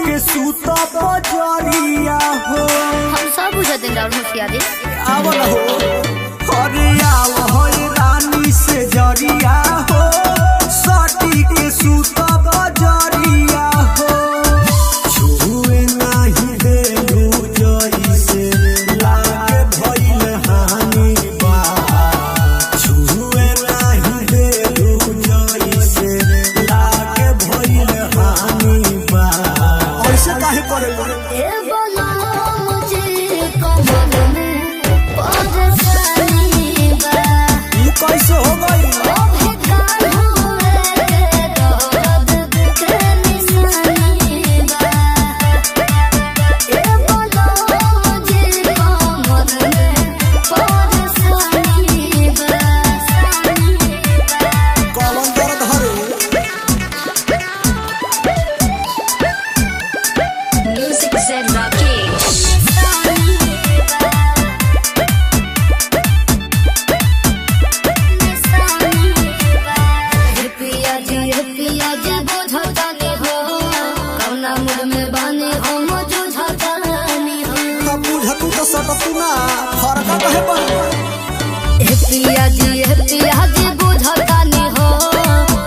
के सूता बजरिया हो। हम सब बुझा दिन राउर मुखिया दे आवल हो अरे आव हो रानी से जरिया हो सटी के सूता बजरिया हो। छुए नाही देलू जइसे लागे भइल हानि बा। छुए नाही देलू जइसे लागे भइल हानि बा। ऐसे काहे करेला ए बोला मुझे कमल में परेशानी बा। ये कैसे हो गई पिया जी बुझतानी हो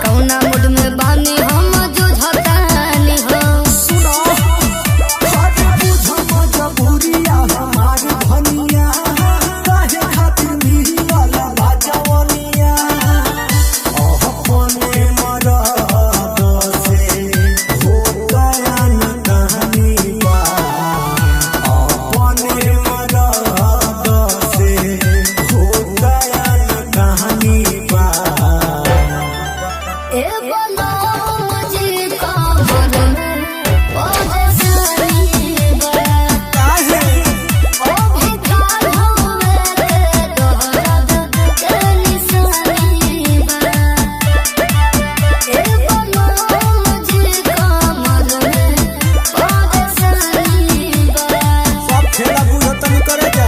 कौना मूड में बानी हम जुझतानी हो। सुनो हट बुझ मजबूरिया हमारी धनिया काहे खातिर मिलल बाजवनिया। अपने मरद से हो गया न कहानी बा। अपने मरद से हो गया न कहानी बा। ए बोलो मुझे कमल में परेशानी बा। काहे ओ भिखार होवे दर्द के निशानी बा। ए बोलो मुझे कमल में परेशानी बा। सब खेला बुझतनी करे जा।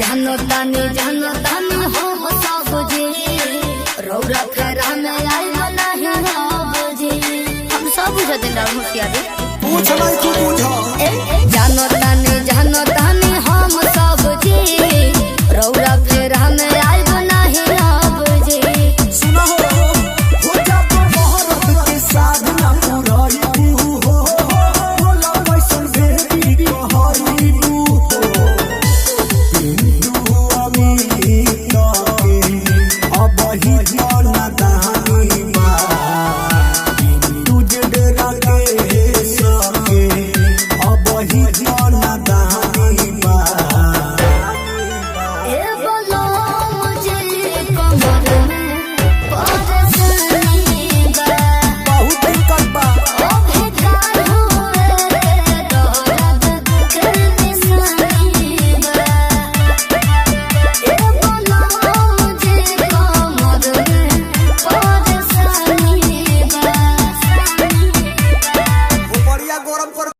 जानो तानी हो सब जी रौरा फेरा में आई नहीं हो जी। हम सब बुझा दिन राउर मुखिया दे पूछ नहीं तू बुझ